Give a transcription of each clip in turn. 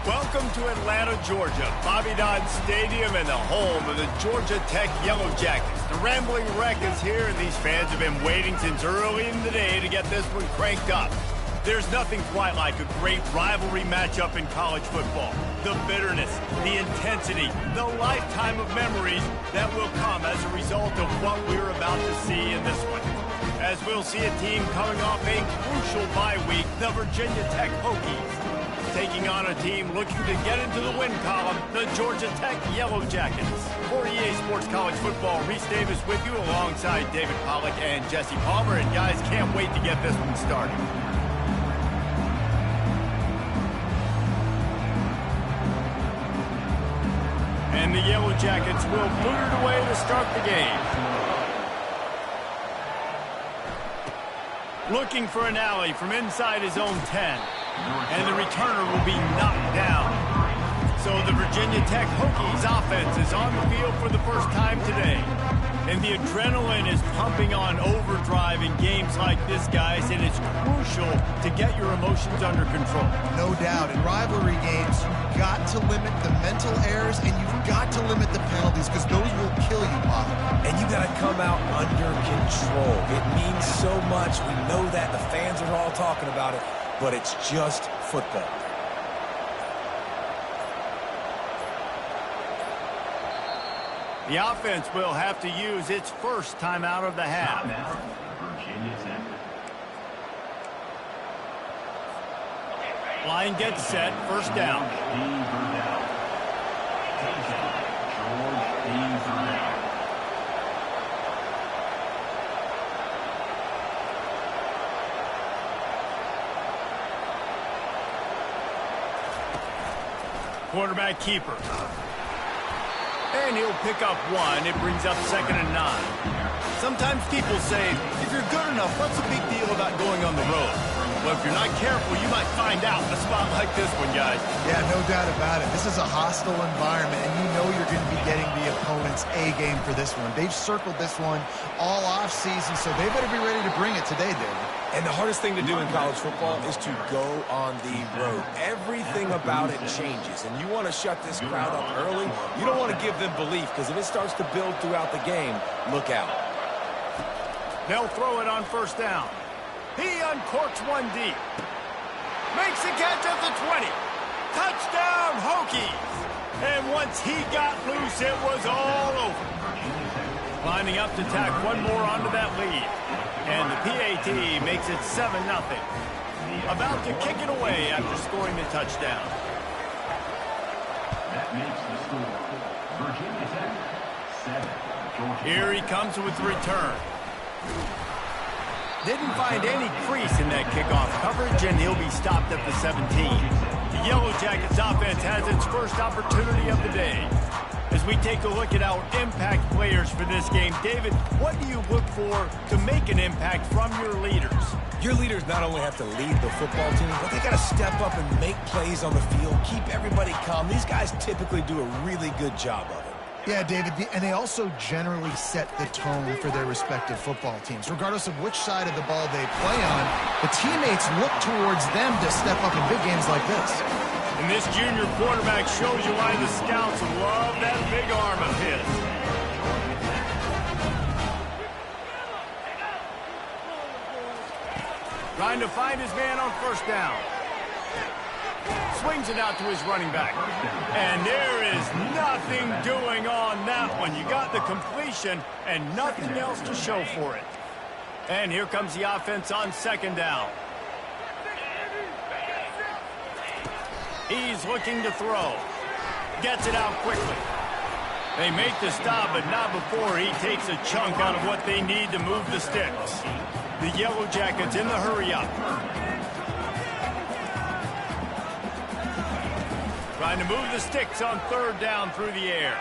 Welcome to Atlanta, Georgia, Bobby Dodd Stadium and the home of the Georgia Tech Yellow Jackets. The Rambling Wreck is here, and these fans have been waiting since early in the day to get this one cranked up. There's nothing quite like a great rivalry matchup in college football. The bitterness, the intensity, the lifetime of memories that will come as a result of what we're about to see in this one. As we'll see a team coming off a crucial bye week, the Virginia Tech Hokies, taking on a team looking to get into the win column, the Georgia Tech Yellow Jackets. For EA Sports College Football, Reese Davis with you alongside David Pollack and Jesse Palmer. And guys, can't wait to get this one started. And the Yellow Jackets will boot it away to start the game. Looking for an alley from inside his own 10. And the returner will be knocked down. So the Virginia Tech Hokies offense is on the field for the first time today. And the adrenaline is pumping on overdrive in games like this, guys, and it's crucial to get your emotions under control. No doubt. In rivalry games, you've got to limit the mental errors and you've got to limit the penalties because those will kill you, Bob. And you got to come out under control. It means so much. We know that. The fans are all talking about it. But it's just football. The offense will have to use its first time out of the half. Line gets set, first down. Quarterback keeper. And he'll pick up one. It brings up 2nd and 9. Sometimes people say, if you're good enough, what's the big deal about going on the road? Well, if you're not careful, you might find out in a spot like this one, guys. Yeah, no doubt about it. This is a hostile environment, and you know you're going to be getting the opponent's A game for this one. They've circled this one all offseason, so they better be ready to bring it today, David. And the hardest thing to do in college football is to go on the road. Everything about it changes, and you want to shut this crowd up early. You don't want to give them belief, because if it starts to build throughout the game, look out. They'll throw it on first down. He uncorks one deep. Makes a catch at the 20. Touchdown, Hokies! And once he got loose, it was all over. Lining up to tack one more onto that lead. And the PAT makes it 7-0. About to kick it away after scoring the touchdown. That makes the score Virginia Tech 7. Here he comes with the return. Didn't find any crease in that kickoff coverage, and he'll be stopped at the 17. The Yellow Jackets offense has its first opportunity of the day. As we take a look at our impact players for this game, David, what do you look for to make an impact from your leaders? Your leaders not only have to lead the football team, but they got to step up and make plays on the field, keep everybody calm. These guys typically do a really good job of it. Yeah, David, and they also generally set the tone for their respective football teams. Regardless of which side of the ball they play on, the teammates look towards them to step up in big games like this. And this junior quarterback shows you why the scouts love that big arm of his. Trying to find his man on first down. Swings it out to his running back. And there is nothing doing on that one. You got the completion and nothing else to show for it. And here comes the offense on second down. He's looking to throw. Gets it out quickly. They make the stop, but not before he takes a chunk out of what they need to move the sticks. The Yellow Jackets in the hurry-up. Trying to move the sticks on third down through the air.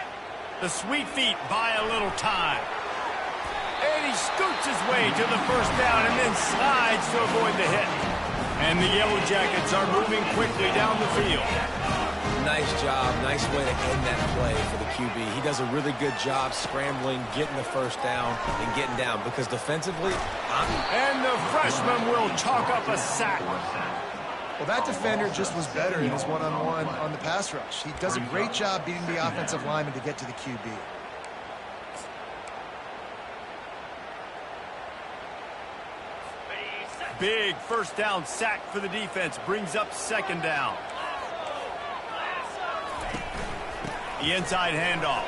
The sweet feet buy a little time. And he scoots his way to the first down and then slides to avoid the hit. And the Yellow Jackets are moving quickly down the field. Nice job. Nice way to end that play for the QB. He does a really good job scrambling, getting the first down, and getting down. Because defensively, and the freshman will chalk up a sack. Well, that defender just was better in his one-on-one on the pass rush. He does a great job beating the offensive lineman to get to the QB. Big first down sack for the defense. Brings up second down. The inside handoff.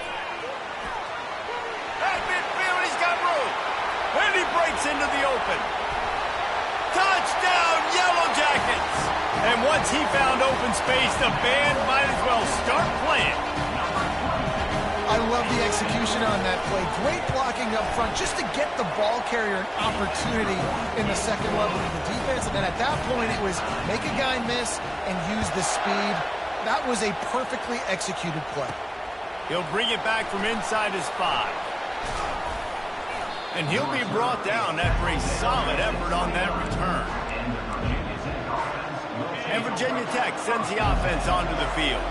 At midfield, he's got room. And he breaks into the open. Touchdown, Yellow Jackets! And once he found open space, the band might as well start playing. I love the execution on that play. Great blocking up front just to get the ball carrier an opportunity in the second level of the defense. And then at that point, it was make a guy miss and use the speed. That was a perfectly executed play. He'll bring it back from inside his 5. And he'll be brought down after a solid effort on that return. And Virginia Tech sends the offense onto the field.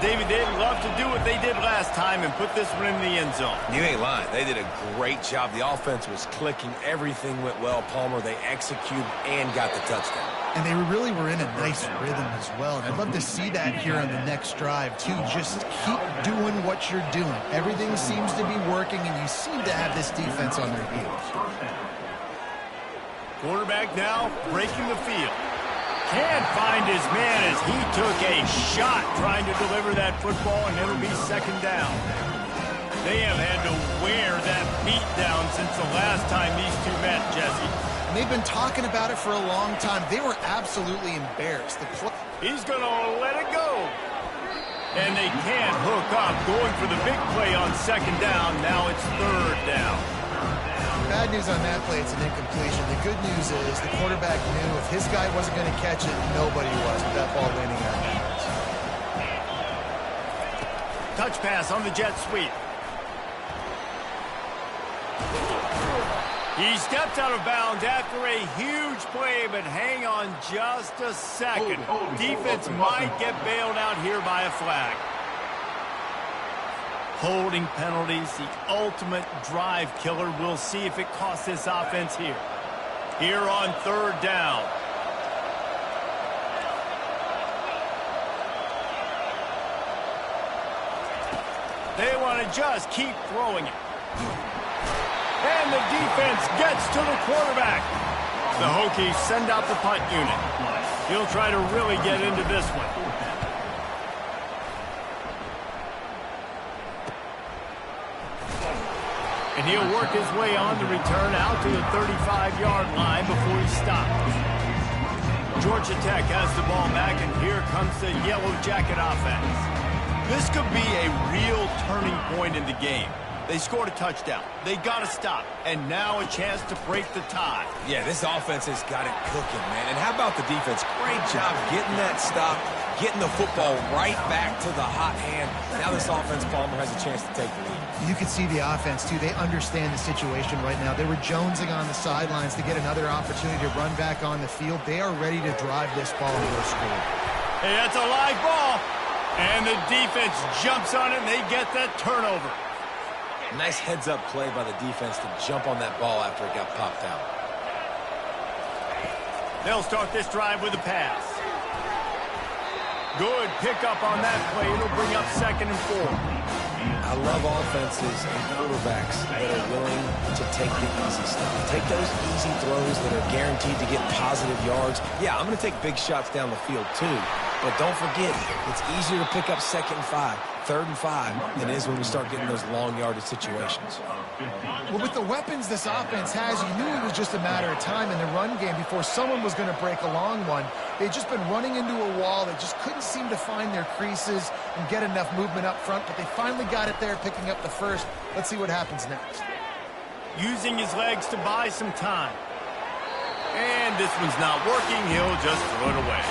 David, they'd love to do what they did last time and put this one in the end zone. You ain't lying. They did a great job. The offense was clicking. Everything went well. Palmer, they executed and got the touchdown. And they really were in a nice rhythm as well. And I'd love to see that here on the next drive, too. Just keep doing what you're doing. Everything seems to be working, and you seem to have this defense on their heels. Quarterback now breaking the field. Can't find his man as he took a shot trying to deliver that football, and it'll be second down. They have had to wear that beat down since the last time these two met, Jesse. And they've been talking about it for a long time. They were absolutely embarrassed. He's going to let it go. And they can't hook up, going for the big play on second down. Now it's third down. Bad news on that play, it's an incompletion. The good news is the quarterback knew if his guy wasn't going to catch it, nobody was with that ball landing out of bounds. Touch pass on the jet sweep. He steps out of bounds after a huge play, but hang on just a second. Defense might get bailed out here by a flag. Holding penalties, the ultimate drive killer. We'll see if it costs this offense here. Here on third down. They want to just keep throwing it. And the defense gets to the quarterback. The Hokies send out the punt unit. He'll try to really get into this one. And he'll work his way on the return out to the 35-yard line before he stops. Georgia Tech has the ball back, and here comes the Yellow Jacket offense. This could be a real turning point in the game. They scored a touchdown. They got to stop. And now a chance to break the tie. Yeah, this offense has got it cooking, man. And how about the defense? Great job getting that stop, getting the football right back to the hot hand. Now this offense, Palmer, has a chance to take the lead. You can see the offense, too. They understand the situation right now. They were jonesing on the sidelines to get another opportunity to run back on the field. They are ready to drive this ball into a score. Hey, that's a live ball. And the defense jumps on it, and they get that turnover. Nice heads-up play by the defense to jump on that ball after it got popped out. They'll start this drive with a pass. Good pickup on that play. It'll bring up 2nd and 4. I love offenses and quarterbacks that are willing to take the easy stuff. Take those easy throws that are guaranteed to get positive yards. Yeah, I'm going to take big shots down the field too. But don't forget, it's easier to pick up 2nd and 5, 3rd and 5 than it is when we start getting those long yardage situations. Well, with the weapons this offense has, you knew it was just a matter of time in the run game before someone was going to break a long one. They'd just been running into a wall. They just couldn't seem to find their creases and get enough movement up front, but they finally got it there, picking up the first. Let's see what happens next. Using his legs to buy some time. And this one's not working. He'll just throw it away.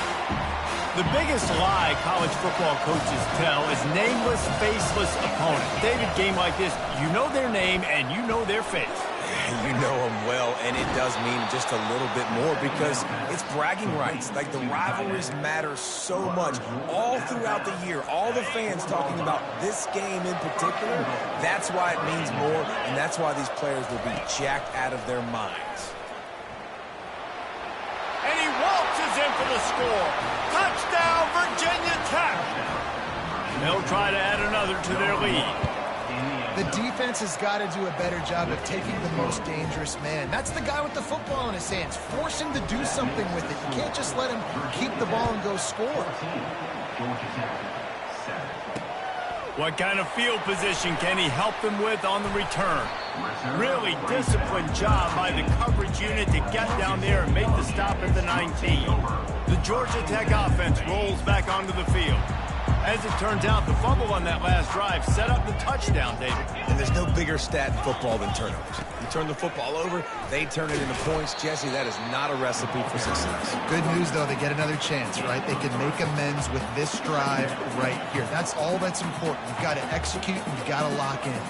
The biggest lie college football coaches tell is nameless, faceless opponent. David, game like this, you know their name and you know their face. You know them well, and it does mean just a little bit more because it's bragging rights. Like, the rivalries matter so much all throughout the year. All the fans talking about this game in particular, that's why it means more, and that's why these players will be jacked out of their minds. And he waltzes in for the score. Touchdown, Virginia Tech. They'll try to add another to their lead. The defense has got to do a better job of taking the most dangerous man. That's the guy with the football in his hands. Force him to do something with it. You can't just let him keep the ball and go score. What kind of field position can he help them with on the return? Really disciplined job by the coverage unit to get down there and make the stop at the 19. The Georgia Tech offense rolls back onto the field. As it turns out, the fumble on that last drive set up the touchdown, David. And there's no bigger stat in football than turnovers. You turn the football over, they turn it into points. Jesse, that is not a recipe for success. Good news, though, they get another chance, right? They can make amends with this drive right here. That's all that's important. You've got to execute and you've got to lock in.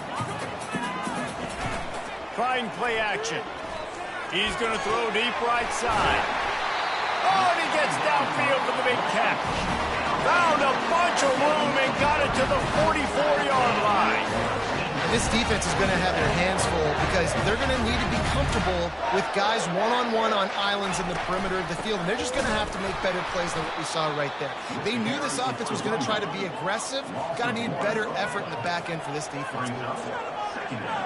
Trying play action. He's going to throw deep right side. Oh, and he gets downfield for the big catch. Found a bunch of room and got it to the 44-yard line. And this defense is going to have their hands full because they're going to need to be comfortable with guys one-on-one on islands in the perimeter of the field. And they're just going to have to make better plays than what we saw right there. They knew this offense was going to try to be aggressive. Got to need better effort in the back end for this defense.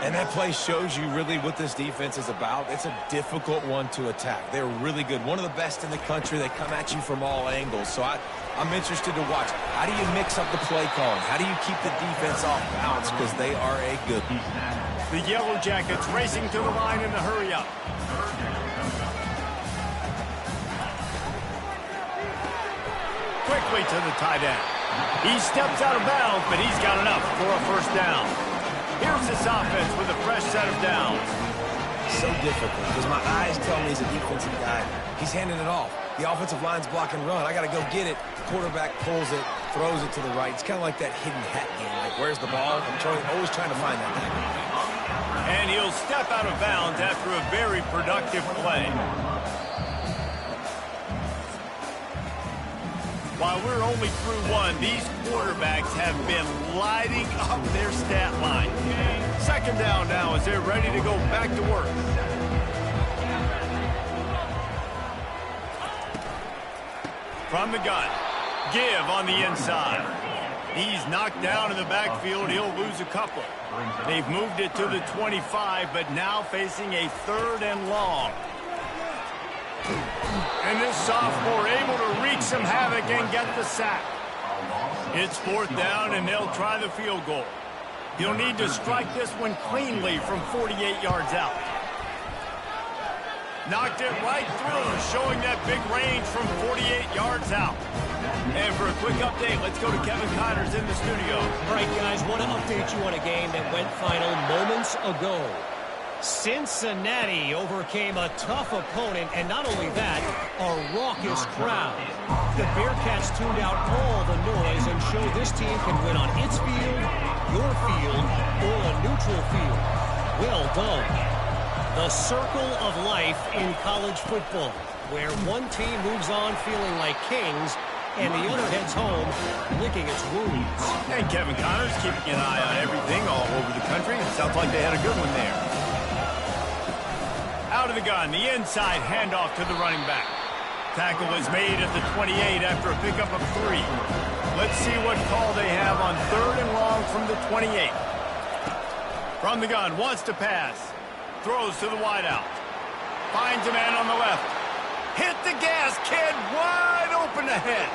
And that play shows you really what this defense is about. It's a difficult one to attack. They're really good. One of the best in the country. They come at you from all angles. So I'm interested to watch. How do you mix up the play calling? How do you keep the defense off balance? Because they are a good team. The Yellow Jackets racing to the line in the hurry-up. Quickly to the tight end. He steps out of bounds, but he's got enough for a first down. Here's this offense with a fresh set of downs. So difficult because my eyes tell me he's a defensive guy. He's handing it off. The offensive line's block and run. I got to go get it. Quarterback pulls it, throws it to the right. It's kind of like that hidden hat game. Like, where's the ball? I'm always trying to find that guy. And he'll step out of bounds after a very productive play. While we're only through one, these quarterbacks have been lighting up their stat line. Second down now as they're ready to go back to work. From the gun, give on the inside. He's knocked down in the backfield. He'll lose a couple. They've moved it to the 25, but now facing a third and long. And this sophomore able to wreak some havoc and get the sack. It's fourth down, and they'll try the field goal. He'll need to strike this one cleanly from 48 yards out. Knocked it right through, showing that big range from 48 yards out. And for a quick update, let's go to Kevin Connors in the studio. All right, guys, want to update you on a game that went final moments ago. Cincinnati overcame a tough opponent, and not only that, a raucous crowd. The Bearcats tuned out all the noise and showed this team can win on its field, your field, or a neutral field. Well done. The circle of life in college football, where one team moves on feeling like kings, and the other heads home licking its wounds. And Kevin Connors keeping an eye on everything all over the country. It sounds like they had a good one there. Out of the gun, the inside handoff to the running back. Tackle is made at the 28 after a pickup of 3. Let's see what call they have on third and long from the 28. From the gun, wants to pass. Throws to the wideout. Finds a man on the left. Hit the gas, kid. Wide open ahead.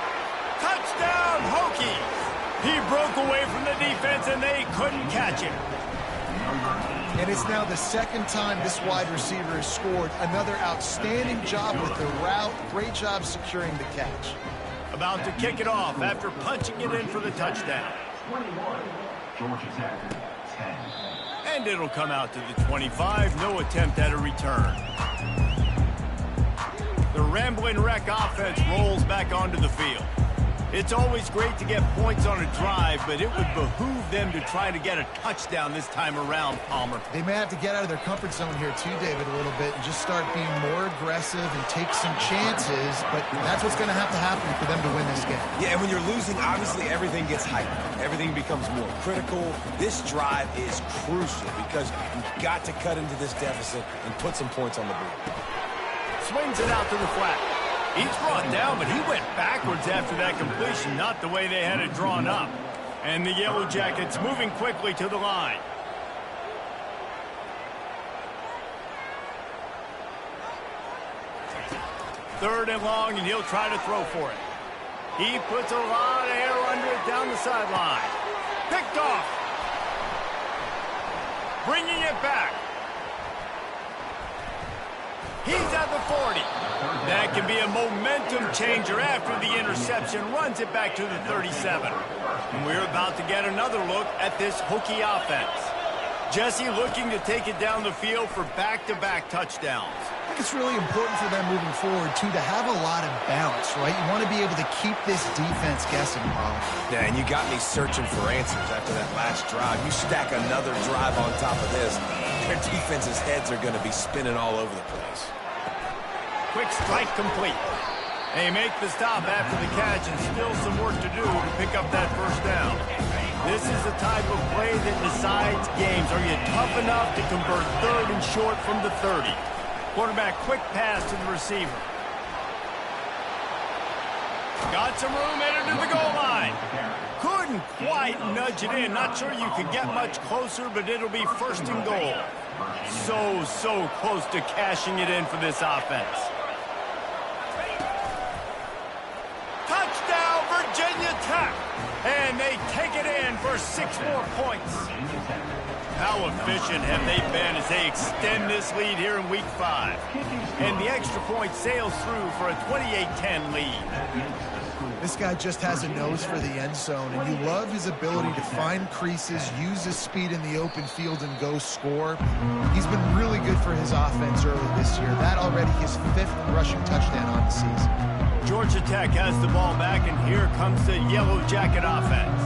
Touchdown, Hokies. He broke away from the defense, and they couldn't catch him. And it's now the second time this wide receiver has scored. Another outstanding job with the route. Great job securing the catch. About to kick it off after punching it in for the touchdown. 21, Georgia Tech, 10. And it'll come out to the 25. No attempt at a return. The Rambling Wreck offense rolls back onto the field. It's always great to get points on a drive, but it would behoove them to try to get a touchdown this time around, Palmer. They may have to get out of their comfort zone here too, David, a little bit and just start being more aggressive and take some chances, but that's what's going to happen for them to win this game. Yeah, and when you're losing, obviously everything gets hyped. Everything becomes more critical. This drive is crucial because you've got to cut into this deficit and put some points on the board. Swings it out to the flat. He's brought down, but he went backwards after that completion, not the way they had it drawn up. And the Yellow Jackets moving quickly to the line. Third and long, and he'll try to throw for it. He puts a lot of air under it down the sideline. Picked off. Bringing it back. He's at the 40. That can be a momentum changer after the interception. Runs it back to the 37. And we're about to get another look at this Hokie offense. Jesse looking to take it down the field for back-to-back touchdowns. I think it's really important for them moving forward, too, to have a lot of balance, right? You want to be able to keep this defense guessing, Paul. Yeah, and you got me searching for answers after that last drive. You stack another drive on top of this, their defense's heads are going to be spinning all over the place. Quick strike complete. They make the stop after the catch, and still some work to do to pick up that first down. This is the type of play that decides games. Are you tough enough to convert third and short from the 30? Quarterback, quick pass to the receiver. Got some room, headed to the goal line. Couldn't quite nudge it in. Not sure you could get much closer, but it'll be first and goal. So close to cashing it in for this offense. Touchdown, Virginia Tech. And they take it in for 6 more points. How efficient have they been as they extend this lead here in Week 5? And the extra point sails through for a 28-10 lead. This guy just has a nose for the end zone, and you love his ability to find creases, use his speed in the open field, and go score. He's been really good for his offense early this year. That already his 5th rushing touchdown on the season. Georgia Tech has the ball back, and here comes the Yellow Jacket offense.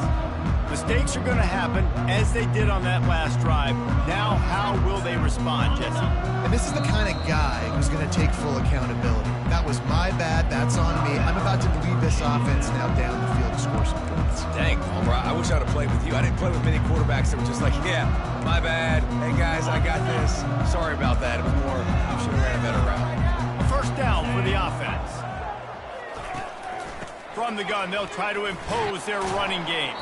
Mistakes are going to happen, as they did on that last drive. Now, how will they respond, Jesse? And this is the kind of guy who's going to take full accountability. That was my bad. That's on me. I'm about to lead this offense now down the field to score some points. Dang, Palmer, I wish I'd have played with you. I didn't play with many quarterbacks that were just like, yeah, my bad. Hey, guys, I got this. Sorry about that. It was more, I should have ran a better route. A first down for the offense. From the gun, they'll try to impose their running game.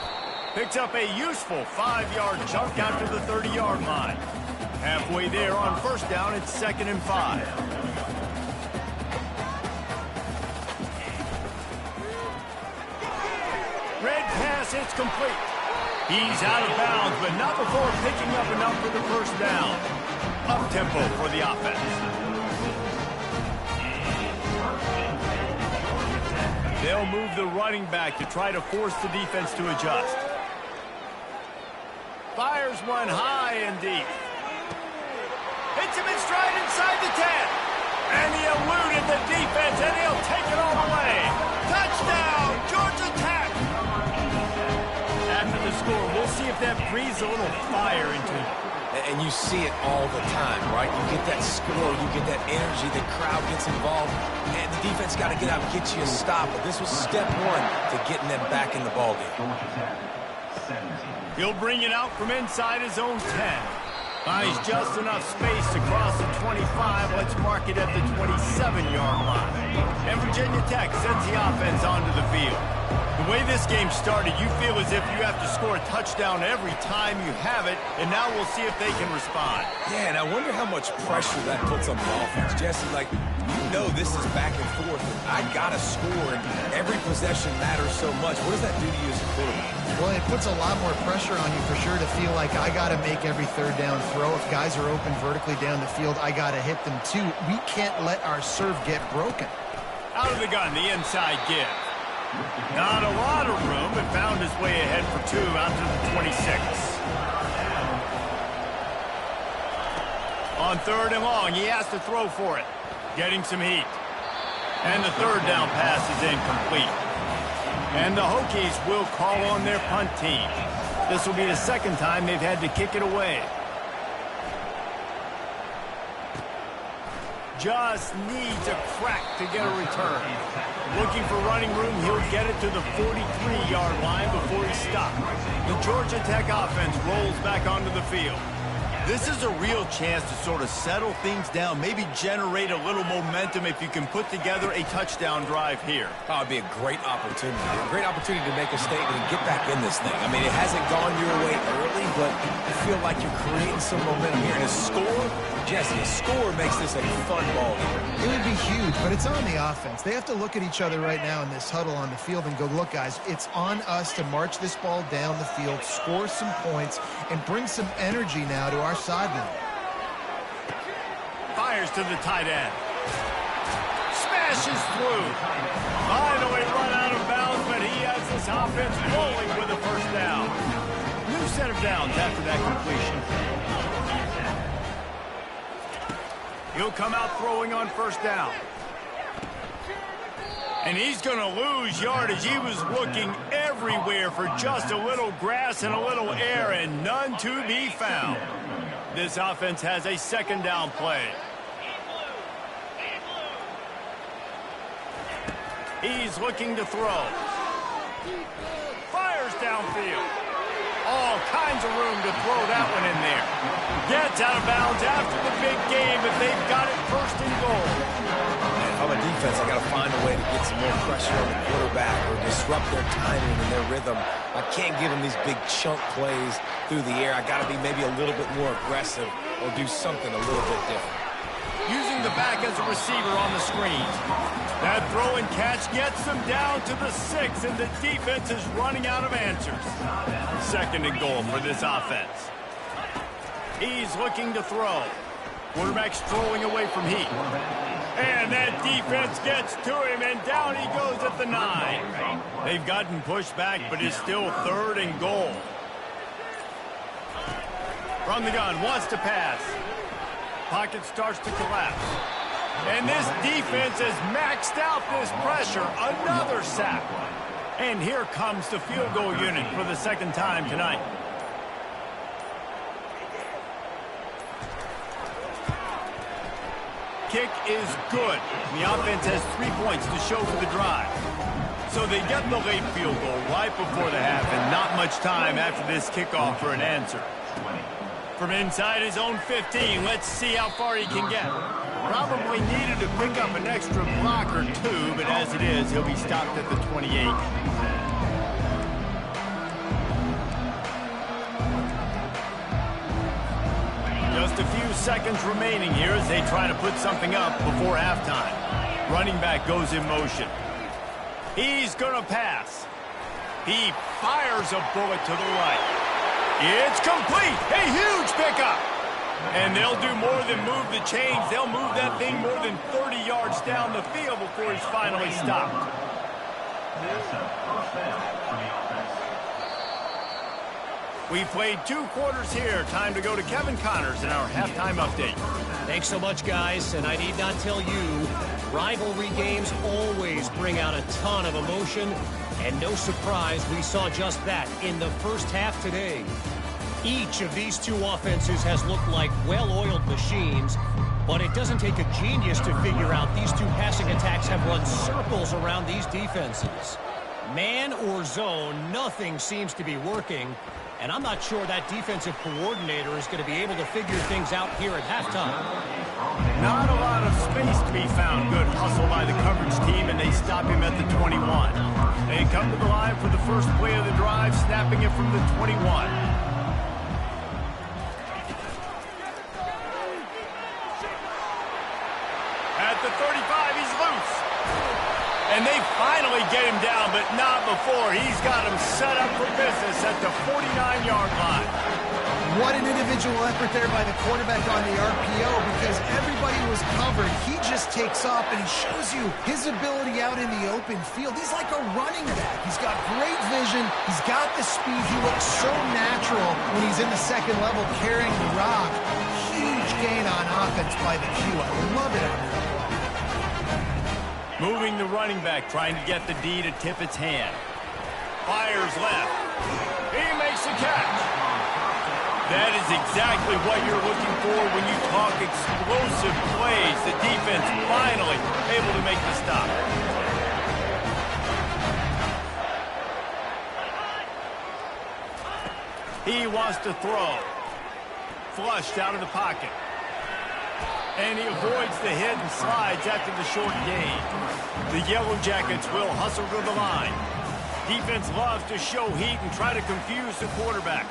Picks up a useful 5-yard chunk out to the 30-yard line. Halfway there on first down, it's 2nd and 5. Red pass, it's complete. He's out of bounds, but not before picking up enough for the first down. Up-tempo for the offense. They'll move the running back to try to force the defense to adjust. Fires one high and deep. Hits him in stride inside the 10. And he eluded the defense, and he'll take it all the way. Touchdown, Georgia Tech. After the score, we'll see if that breathes a little fire into him. And you see it all the time, right? You get that score, you get that energy, the crowd gets involved, and the defense got to get out and get you a stop. But this was step 1 to getting them back in the ballgame. He'll bring it out from inside his own 10. Finds just enough space to cross the 25. Let's mark it at the 27-yard line. And Virginia Tech sends the offense onto the field. The way this game started, you feel as if you have to score a touchdown every time you have it, and now we'll see if they can respond. Yeah, and I wonder how much pressure that puts on the offense. Jesse, like, you know this is back and forth, and I got to score, and every possession matters so much. What does that do to you as a quarterback? Well, it puts a lot more pressure on you for sure to feel like I got to make every third down throw. If guys are open vertically down the field, I got to hit them too. We can't let our serve get broken. Out of the gun, the inside give. Not a lot of room, but found his way ahead for 2 out to the 26. On 3rd and long, he has to throw for it. Getting some heat. And the 3rd down pass is incomplete. And the Hokies will call on their punt team. This will be the 2nd time they've had to kick it away. Just needs a crack to get a return. Looking for running room, he'll get it to the 43-yard line before he stops. The Georgia Tech offense rolls back onto the field. This is a real chance to sort of settle things down, maybe generate a little momentum if you can put together a touchdown drive here. Oh, it'd be a great opportunity. A great opportunity to make a statement and get back in this thing. I mean, it hasn't gone your way early, but you feel like you're creating some momentum here. And a score, Jesse, a score makes this a fun ball game. It would be huge, but it's on the offense. They have to look at each other right now in this huddle on the field and go, look, guys, it's on us to march this ball down the field, score some points, and bring some energy now to our side now. Fires to the tight end. Smashes through. Finally run out of bounds, but he has this offense rolling with a first down. New set of downs after that completion. He'll come out throwing on first down. And he's going to lose yardage. He was looking everywhere for just a little grass and a little air, and none to be found. This offense has a second down play. He's looking to throw. Fires downfield. All kinds of room to throw that one in there. Gets out of bounds after the big game, but they've got it first and goal. If I'm a defense, I got to find a way to get some more pressure on the quarterback or disrupt their timing and their rhythm. I can't give them these big chunk plays through the air. I got to be maybe a little bit more aggressive or do something a little bit different. Using the back as a receiver on the screen. That throw and catch gets them down to the 6, and the defense is running out of answers. Second and goal for this offense. He's looking to throw. Quarterback strolling away from heat. And that defense gets to him, and down he goes at the 9. They've gotten pushed back, but it's still third and goal. From the gun, wants to pass. Pocket starts to collapse. And this defense has maxed out this pressure. Another sack. And here comes the field goal unit for the second time tonight. Kick is good. The offense has 3 points to show for the drive. So they get the late field goal right before the half, and not much time after this kickoff for an answer. From inside his own 15, let's see how far he can get. Probably needed to pick up an extra block or two, but as it is, he'll be stopped at the 28. Just a few seconds remaining here as they try to put something up before halftime. Running back goes in motion. He's going to pass. He fires a bullet to the right. It's complete. A huge pickup. And they'll do more than move the chains. They'll move that thing more than 30 yards down the field before he's finally stopped. We played 2 quarters here. Time to go to Kevin Connors in our halftime update. Thanks so much, guys. And I need not tell you, rivalry games always bring out a ton of emotion. And no surprise, we saw just that in the first half today. Each of these two offenses has looked like well-oiled machines, but it doesn't take a genius to figure out these two passing attacks have run circles around these defenses. Man or zone, nothing seems to be working, and I'm not sure that defensive coordinator is going to be able to figure things out here at halftime. Not a lot of space to be found. Good hustle by the coverage team, and they stop him at the 21. They come to the line for the first play of the drive, snapping it from the 21. At the 35, he's loose. And they finally get him down, but not before. He's got him set up for business at the 49-yard line. What an individual effort there by the quarterback on the RPO, because everybody was covered. He just takes off, and he shows you his ability out in the open field. He's like a running back. He's got great vision. He's got the speed. He looks so natural when he's in the second level carrying the rock. Huge gain on offense by the Q. I love it. Moving the running back, trying to get the D to tip its hand. Fires left. He makes the catch. That is exactly what you're looking for when you talk explosive plays. The defense finally able to make the stop. He wants to throw. flushed out of the pocket. And he avoids the hit and slides after the short gain. The Yellow Jackets will hustle to the line. Defense loves to show heat and try to confuse the quarterback.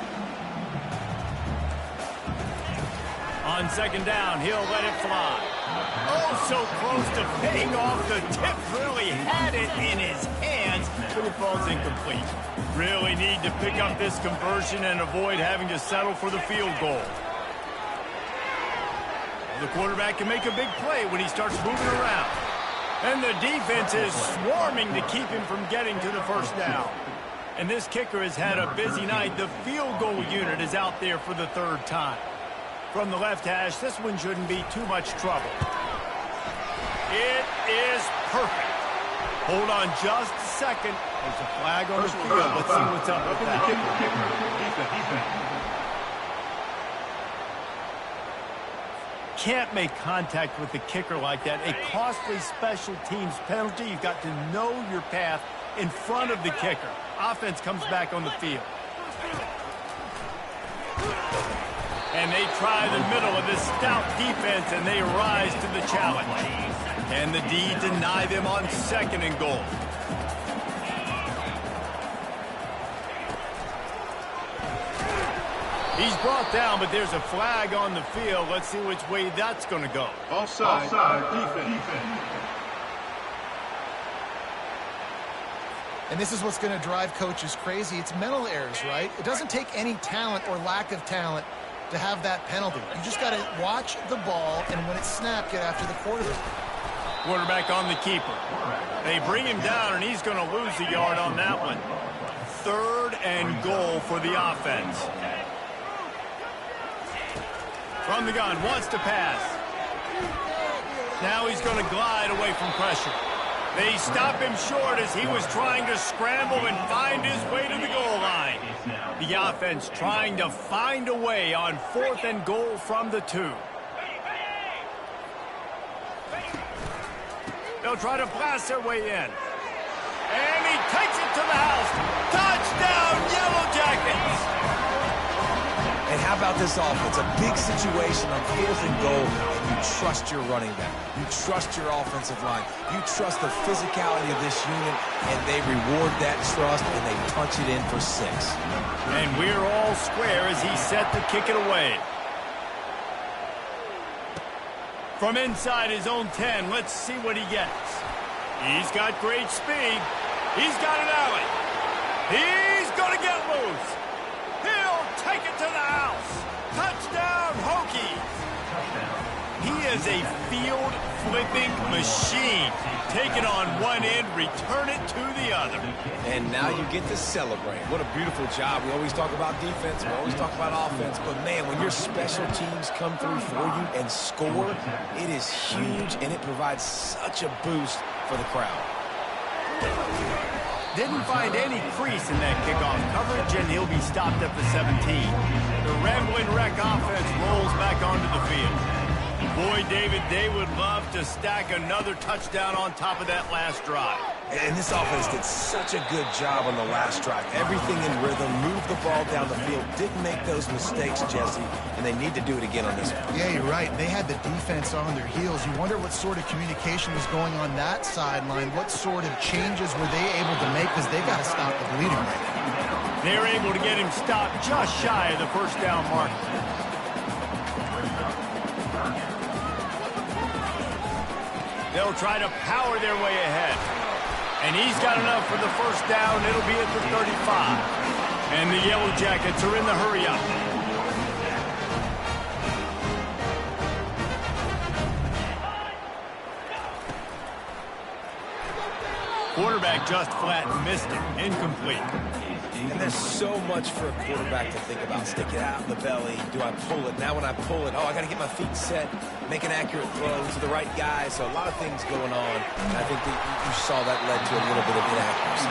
On second down, he'll let it fly. Oh, so close to paying off. The tip really had it in his hands, but it falls incomplete. Really need to pick up this conversion and avoid having to settle for the field goal. The quarterback can make a big play when he starts moving around. And the defense is swarming to keep him from getting to the first down. And this kicker has had a busy night. The field goal unit is out there for the third time. From the left hash, this one shouldn't be too much trouble. It is perfect. Hold on just a second. There's a flag on the field. Let's see what's up with that. Can't make contact with the kicker like that. A costly special teams penalty. You've got to know your path in front of the kicker. Offense comes back on the field. And they try the middle of this stout defense, and they rise to the challenge. And the D deny them on second and goal. He's brought down, but there's a flag on the field. Let's see which way that's going to go. Offside, defense. And this is what's going to drive coaches crazy. It's mental errors, right? It doesn't take any talent or lack of talent to have that penalty. You just got to watch the ball, and when it's snapped, get after the quarterback. Quarterback on the keeper. They bring him down, and he's going to lose a yard on that one. Third and goal for the offense. From the gun, wants to pass. Now he's going to glide away from pressure. They stop him short as he was trying to scramble and find his way to the goal line. The offense trying to find a way on fourth and goal from the 2. They'll try to blast their way in. And he takes it to the house. Touchdown, Yellow Jackets! And how about this offense? A big situation on fourth and goal, and you trust your running back. You trust your offensive line. You trust the physicality of this unit, and they reward that trust, and they punch it in for 6. And we're all square as he's set to kick it away. From inside his own 10, let's see what he gets. He's got great speed. He's got an alley. He's going to get loose. He'll take it to the house. Touchdown, Hokies. He is a field-flipping machine. Take it on one end, return it to the other. And now you get to celebrate. What a beautiful job. We always talk about defense. We always talk about offense. But, man, when your special teams come through for you and score, it is huge, and it provides such a boost for the crowd. Didn't find any crease in that kickoff coverage, and he'll be stopped at the 17. The Rambling Wreck offense rolls back onto the field. Boy, David, they would love to stack another touchdown on top of that last drive. And this offense did such a good job on the last drive. Everything in rhythm, moved the ball down the field, didn't make those mistakes, Jesse, and they need to do it again on this one. Yeah, you're right. They had the defense on their heels. You wonder what sort of communication was going on that sideline. What sort of changes were they able to make, because they got to stop the bleeding right now. They're able to get him stopped just shy of the first down mark. They'll try to power their way ahead. And he's got enough for the first down. It'll be at the 35. And the Yellow Jackets are in the hurry-up. Quarterback just flat missed it. Incomplete. And there's so much for a quarterback to think about. Stick it out in the belly. Do I pull it? Now when I pull it, I got to get my feet set, make an accurate throw to the right guy. So a lot of things going on. And I think that you saw that led to a little bit of inaccuracy.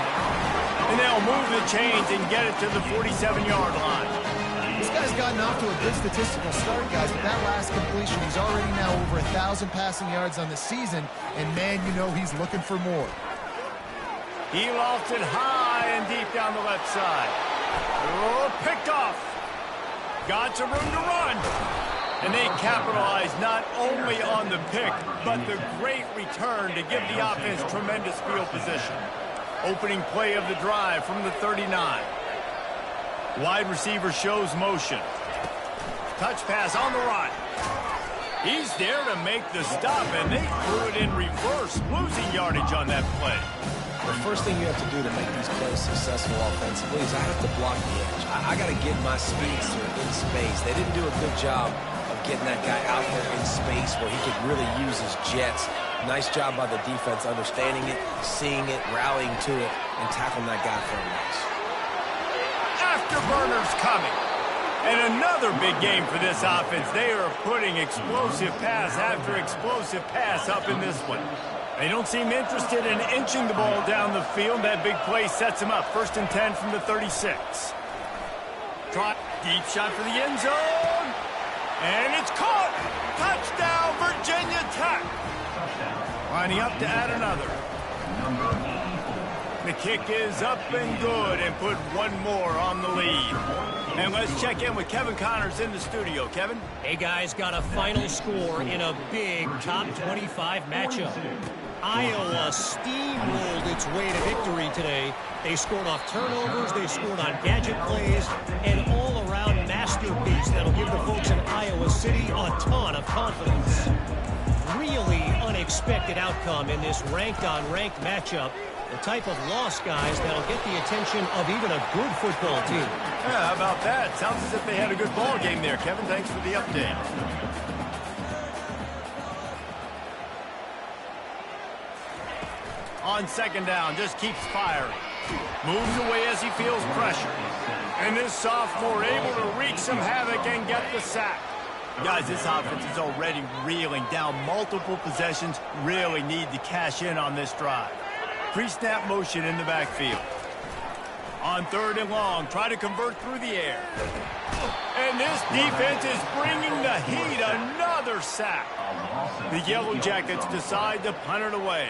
And they'll move the chains and get it to the 47-yard line. This guy's gotten off to a good statistical start, guys. With that last completion, he's already now over 1,000 passing yards on the season. And, man, you know he's looking for more. He lofted high and deep down the left side. Oh, picked off. got some room to run. And they capitalize not only on the pick, but the great return to give the offense tremendous field position. Opening play of the drive from the 39. Wide receiver shows motion. Touch pass on the right. He's there to make the stop, and they threw it in reverse, losing yardage on that play. The first thing you have to do to make these plays successful offensively is I have to block the edge. I got to get my speedster in space. They didn't do a good job of getting that guy out there in space where he could really use his jets. Nice job by the defense understanding it, seeing it, rallying to it, and tackling that guy for a loss. Afterburners coming. And another big game for this offense. They are putting explosive pass after explosive pass up in this one. They don't seem interested in inching the ball down the field. That big play sets them up. 1st and 10 from the 36. Try deep shot for the end zone. And it's caught. Touchdown, Virginia Tech. Lining up to add another. The kick is up and good and put one more on the lead. And let's check in with Kevin Connors in the studio. Kevin? Hey, guys, got a final score in a big top 25 matchup. Iowa steamrolled its way to victory today. They scored off turnovers, they scored on gadget plays, and all-around masterpiece that'll give the folks in Iowa City a ton of confidence. Really unexpected outcome in this ranked-on-ranked matchup. The type of loss, guys, that'll get the attention of even a good football team. Yeah, how about that? Sounds as if they had a good ball game there, Kevin. Thanks for the update. On 2nd down, just keeps firing. Moves away as he feels pressure. And this sophomore able to wreak some havoc and get the sack. Guys, this offense is already reeling down multiple possessions. Really need to cash in on this drive. Pre-snap motion in the backfield. On 3rd and long, try to convert through the air. And this defense is bringing the heat. Another sack. The Yellow Jackets decide to punt it away.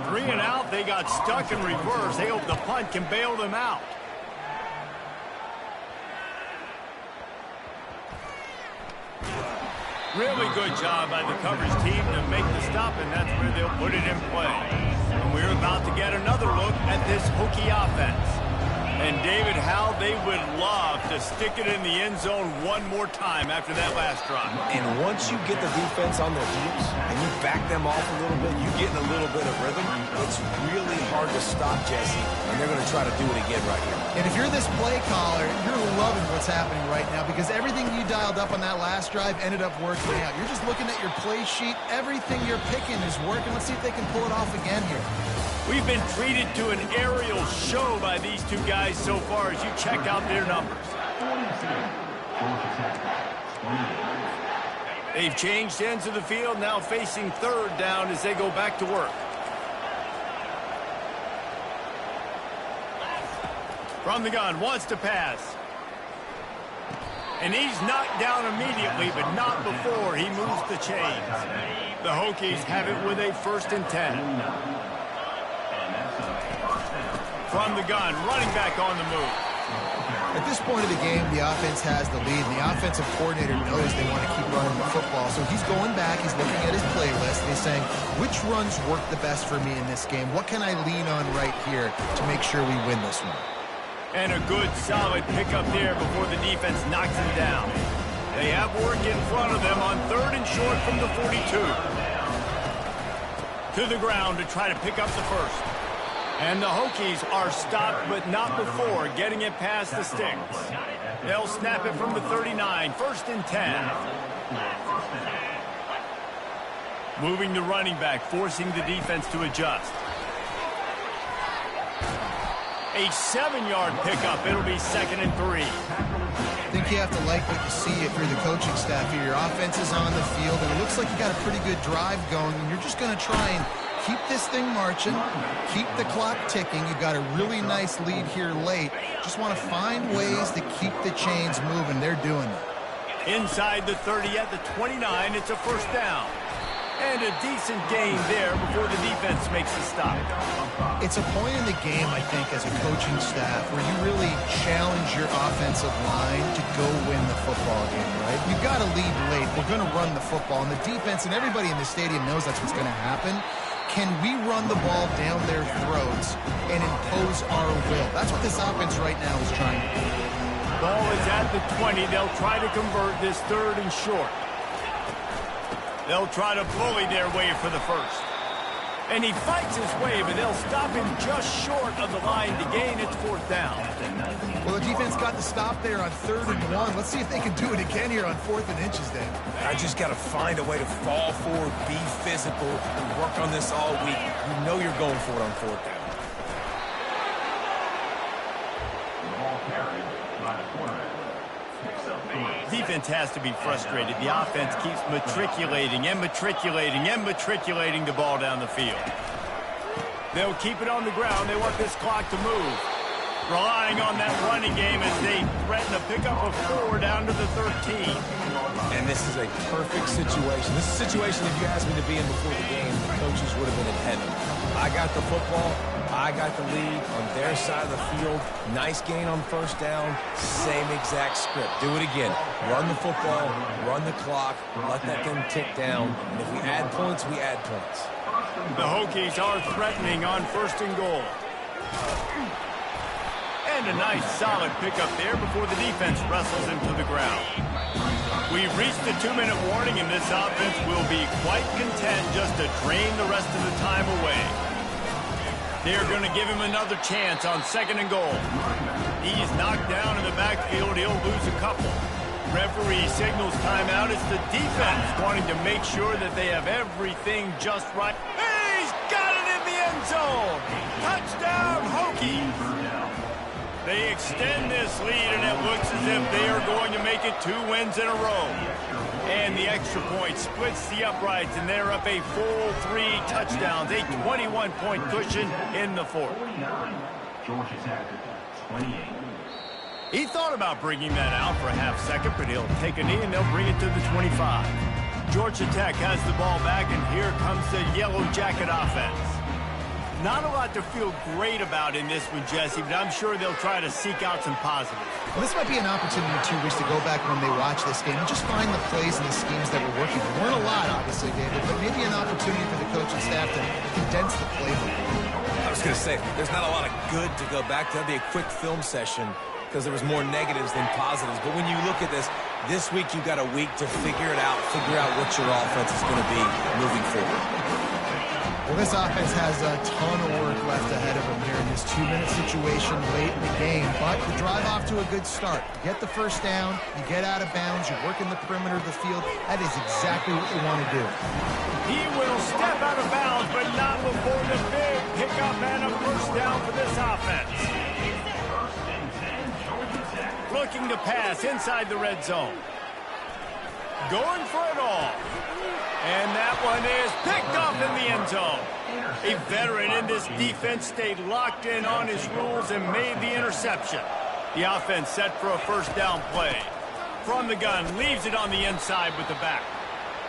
3 and out, they got stuck in reverse. They hope the punt can bail them out. Really good job by the coverage team to make the stop, and that's where they'll put it in play. And we're about to get another look at this Hokie offense. And David, how they would love to stick it in the end zone one more time after that last drive. And once you get the defense on their heels and you back them off a little bit, you get in a little bit of rhythm, it's really hard to stop, Jesse, and they're going to try to do it again right here. And if you're this play caller, you're loving what's happening right now because everything you dialed up on that last drive ended up working out. You're just looking at your play sheet. Everything you're picking is working. Let's see if they can pull it off again here. We've been treated to an aerial show by these two guys so far as you check out their numbers. They've changed ends of the field, now facing 3rd down as they go back to work. From the gun, wants to pass. And he's knocked down immediately, but not before he moves the chains. The Hokies have it with a 1st and 10. From the gun, running back on the move. At this point of the game, the offense has the lead, and the offensive coordinator knows they want to keep running the football. So he's going back, he's looking at his playlist, and he's saying, which runs work the best for me in this game? What can I lean on right here to make sure we win this one? And a good, solid pickup there before the defense knocks him down. They have work in front of them on 3rd and short from the 42. To the ground to try to pick up the first. And the Hokies are stopped, but not before getting it past the sticks. They'll snap it from the 39, 1st and 10. Moving the running back, forcing the defense to adjust. A 7-yard pickup. It'll be 2nd and 3. I think you have to like what you see if you're the coaching staff here. Your offense is on the field, and it looks like you got a pretty good drive going, and you're just going to try and keep this thing marching, keep the clock ticking. You've got a really nice lead here late. Just want to find ways to keep the chains moving. They're doing it. Inside the 30 at the 29, it's a 1st down. And a decent gain there before the defense makes the stop. It's a point in the game, I think, as a coaching staff where you really challenge your offensive line to go win the football game, right? You've got to lead late. We're going to run the football. And the defense and everybody in the stadium knows that's what's going to happen. Can we run the ball down their throats and impose our will? That's what this offense right now is trying to do. Ball is at the 20. They'll try to convert this 3rd and short. They'll try to bully their way for the first. And he fights his way, but they'll stop him just short of the line to gain. It's 4th down. Well, the defense got the stop there on 3rd and 1. Let's see if they can do it again here on 4th and inches, Dan. I just got to find a way to fall forward, be physical, and work on this all week. You know you're going for it on 4th down. Ball carried by the quarterback. Defense has to be frustrated. The offense keeps matriculating and matriculating and matriculating the ball down the field. They'll keep it on the ground. They want this clock to move. Relying on that running game as they threaten a pickup of 4 down to the 13. And this is a perfect situation. This is a situation, if you asked me to be in before the game, the coaches would have been in heaven. I got the football. I got the lead on their side of the field. Nice gain on 1st down. Same exact script. Do it again. Run the football, run the clock, let that thing tick down. And if we add points, we add points. The Hokies are threatening on 1st and goal. And a nice solid pickup there before the defense wrestles him to the ground. We've reached the 2-minute warning, and this offense will be quite content just to drain the rest of the time away. They're going to give him another chance on 2nd and goal. He's knocked down in the backfield. He'll lose a couple. Referee signals timeout. It's the defense wanting to make sure that they have everything just right. He's got it in the end zone. Touchdown, Hokies. They extend this lead, and it looks as if they are going to make it 2 wins in a row. And the extra point splits the uprights, and they're up a full 3 touchdowns, a 21-point cushion in the 4th. Georgia Tech, 28. He thought about bringing that out for a half second, but he'll take a knee, and they'll bring it to the 25. Georgia Tech has the ball back, and here comes the Yellow Jacket offense. Not a lot to feel great about in this one, Jesse, but I'm sure they'll try to seek out some positives. Well, this might be an opportunity in 2 weeks to go back when they watch this game and just find the plays and the schemes that were working. There weren't a lot, obviously, David, but maybe an opportunity for the coaching staff to condense the playbook. I was going to say, there's not a lot of good to go back to. That'd be a quick film session because there was more negatives than positives. But when you look at this week you got a week to figure it out, figure out what your offense is going to be moving forward. Well, this offense has a ton of work left ahead of them here in this 2-minute situation late in the game. But the drive off to a good start. You get the 1st down, you get out of bounds, you work in the perimeter of the field. That is exactly what you want to do. He will step out of bounds, but not before the big pickup and a 1st down for this offense. Looking to pass inside the red zone. Going for it all. And that one is picked off in the end zone. A veteran in this defense stayed locked in on his rules and made the interception. The offense set for a 1st down play. From the gun, leaves it on the inside with the back.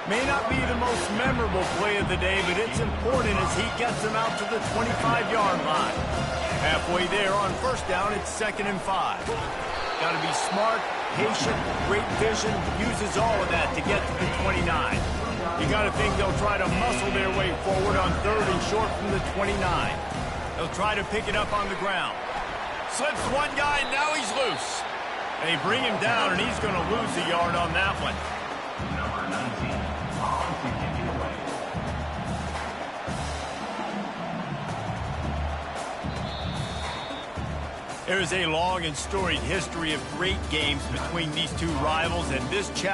May not be the most memorable play of the day, but it's important as he gets them out to the 25-yard line. Halfway there on 1st down, it's 2nd and 5. Got to be smart, patient, great vision, uses all of that to get to the 29. You got to think they'll try to muscle their way forward on 3rd and short from the 29. They'll try to pick it up on the ground. Slips one guy, now he's loose. They bring him down, and he's going to lose a yard on that one. Number 19, on to kick it away. There is a long and storied history of great games between these two rivals, and this chapter